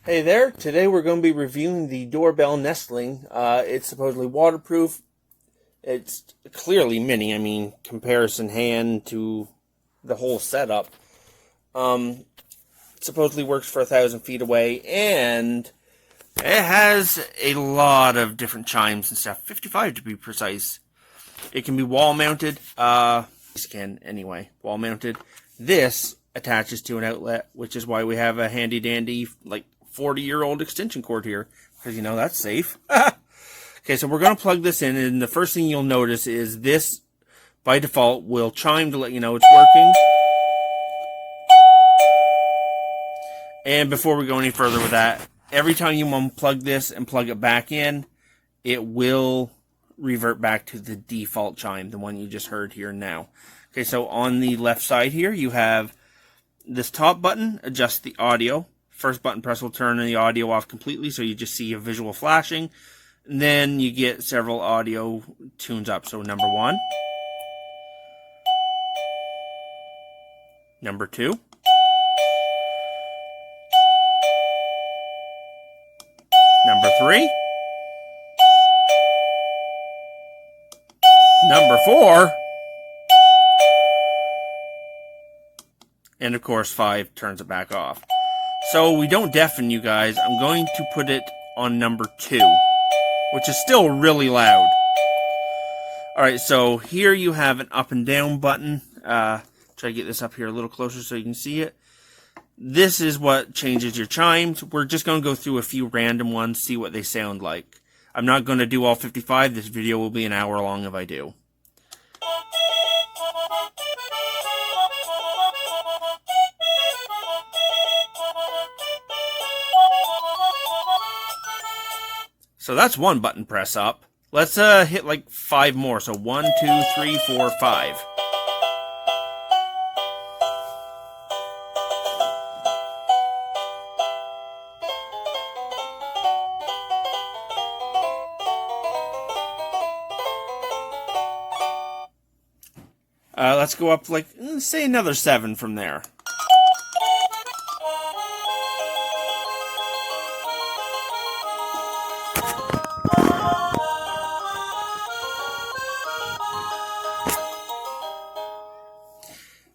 Hey there, today we're going to be reviewing the Doorbell Nestling. It's supposedly waterproof. It's clearly mini, comparison hand to the whole setup. It supposedly works for 1,000 feet away, and it has a lot of different chimes and stuff, 55 to be precise. It can be wall mounted, wall mounted. This attaches to an outlet, which is why we have a handy dandy, 40-year-old extension cord here, because that's safe. Okay, so we're going to plug this in, and the first thing you'll notice is this, by default, will chime to let you know it's working. And before we go any further with that, every time you unplug this and plug it back in, it will revert back to the default chime, the one you just heard here now. Okay, so on the left side here, you have this top button, adjusts the audio. First button press will turn the audio off completely, so you just see a visual flashing. And then you get several audio tunes up. So number 1, number 2, number 3, number 4, and of course 5 turns it back off. So we don't deafen you guys. I'm going to put it on number 2, which is still really loud. Alright, so here you have an up and down button. Try to get this up here a little closer so you can see it. This is what changes your chimes. We're just going to go through a few random ones, see what they sound like. I'm not going to do all 55. This video will be an hour long if I do. So that's one button press up. Let's hit 5 more. So 1, 2, 3, 4, 5. Let's go up say another 7 from there.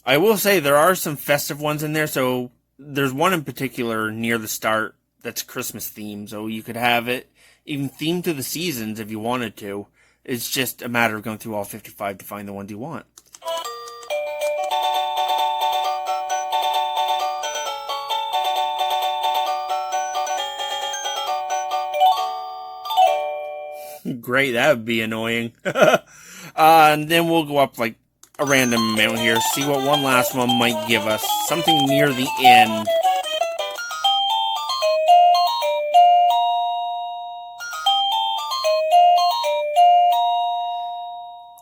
I will say there are some festive ones in there, so there's one in particular near the start that's Christmas themed, so you could have it even themed to the seasons if you wanted to. It's just a matter of going through all 55 to find the ones you want. Great, that would be annoying. And then we'll go up a random amount here, see what one last one might give us. Something near the end.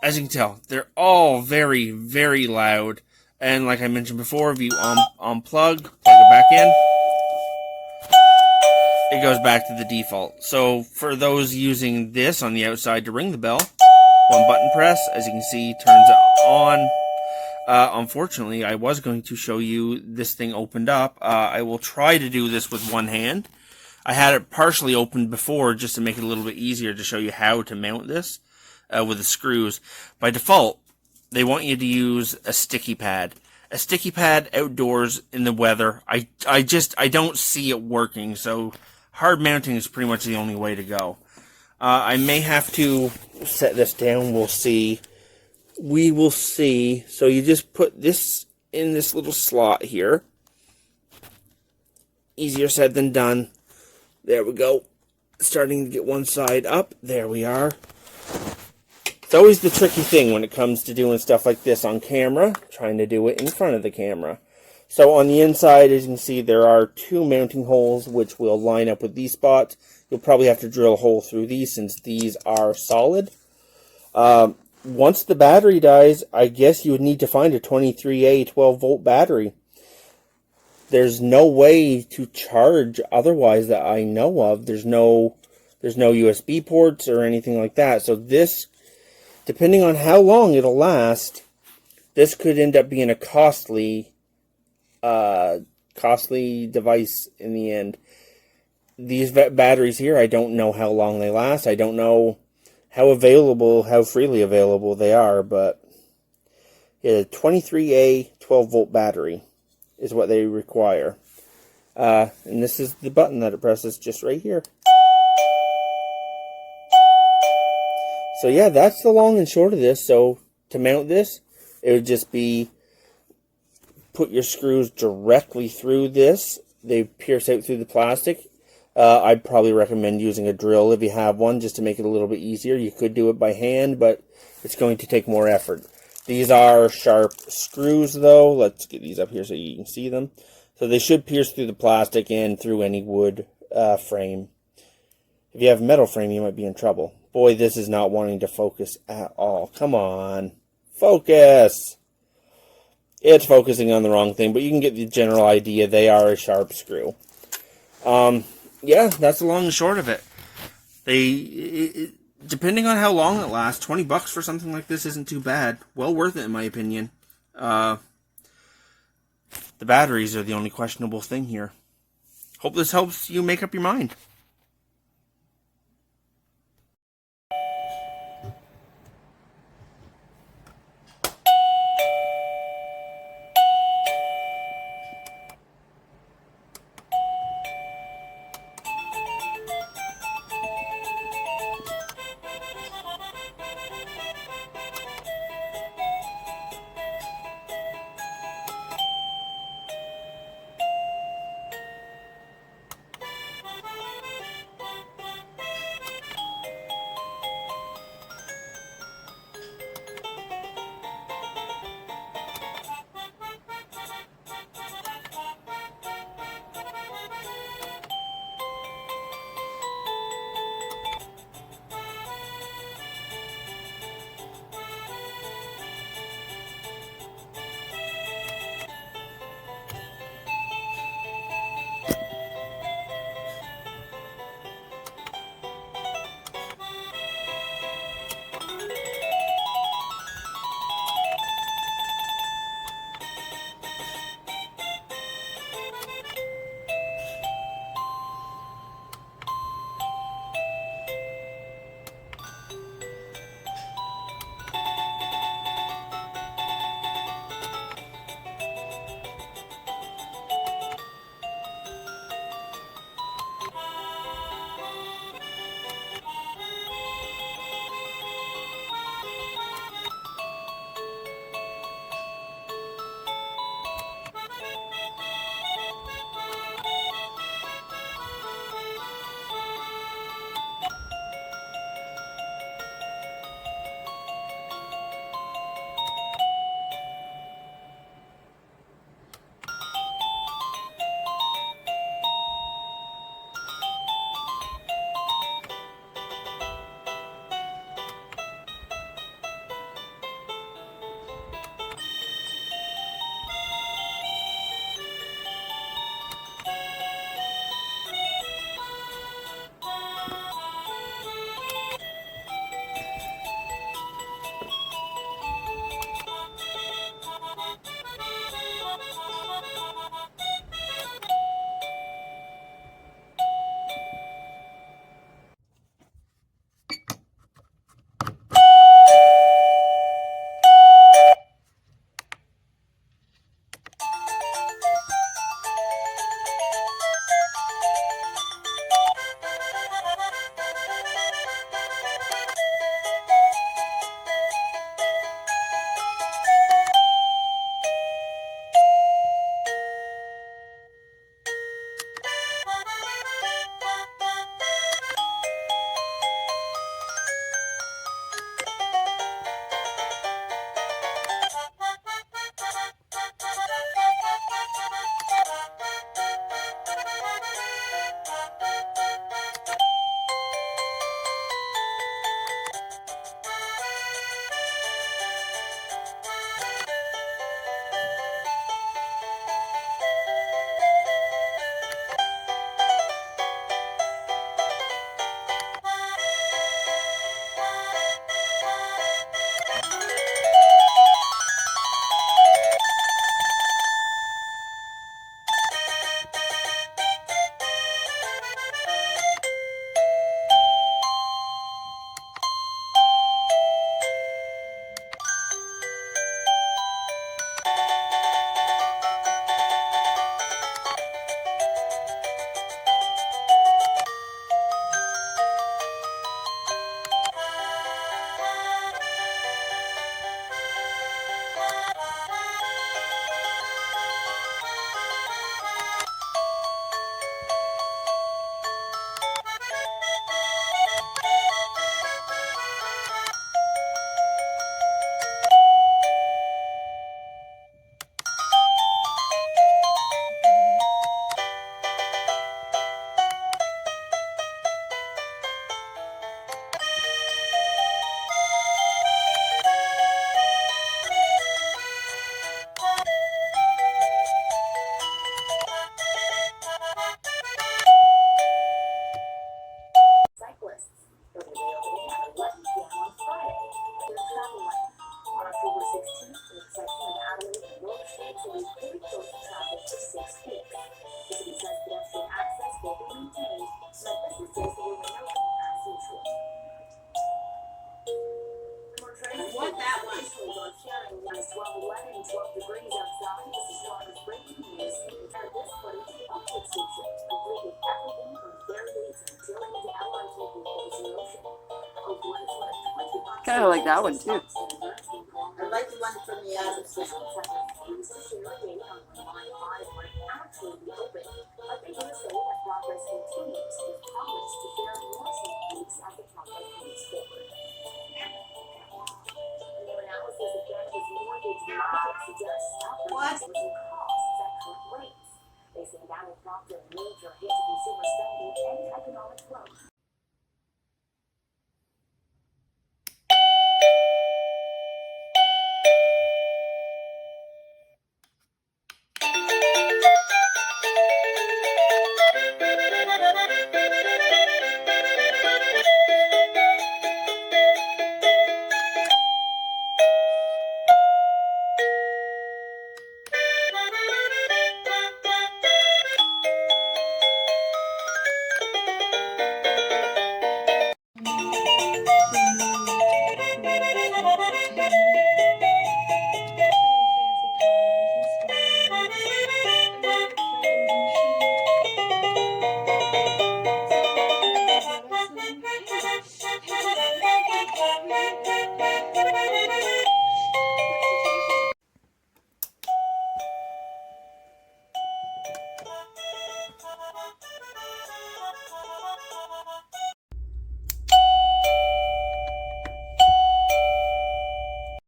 As you can tell, they're all very, very loud. And like I mentioned before, if you unplug, plug it back in, it goes back to the default. So for those using this on the outside to ring the bell, one button press, as you can see, turns it on. Unfortunately, I was going to show you this thing opened up. I will try to do this with one hand. I had it partially opened before just to make it a little bit easier to show you how to mount this with the screws. By default, they want you to use a sticky pad. A sticky pad outdoors in the weather, I don't see it working, so hard mounting is pretty much the only way to go. I may have to set this down. We'll see. We will see. So you just put this in this little slot here. Easier said than done. There we go. Starting to get one side up. There we are. It's always the tricky thing when it comes to doing stuff like this on camera. Trying to do it in front of the camera. So on the inside, as you can see, there are 2 mounting holes which will line up with these spots. You'll probably have to drill a hole through these since these are solid. Once the battery dies, I guess you would need to find a 23A 12-volt battery. There's no way to charge otherwise that I know of. There's no USB ports or anything like that. So this, depending on how long it'll last, this could end up being a costly device in the end. these batteries here, I don't know how long they last. I don't know how freely available they are, but a 23A 12-volt battery is what they require. And this is the button that it presses just right here. So yeah, that's the long and short of this. So to mount this, it would just be put your screws directly through this. They pierce out through the plastic. I'd probably recommend using a drill if you have one, just to make it a little bit easier. You could do it by hand, but it's going to take more effort. These are sharp screws, though. Let's get these up here so you can see them. So they should pierce through the plastic and through any wood frame. If you have a metal frame, you might be in trouble. Boy, this is not wanting to focus at all. Come on. Focus! It's focusing on the wrong thing, but you can get the general idea. They are a sharp screw. Yeah, that's the long and short of it. Depending on how long it lasts, $20 for something like this isn't too bad. Well worth it, in my opinion. The batteries are the only questionable thing here. Hope this helps you make up your mind. I like that one too. I like the one from the Adams family. What?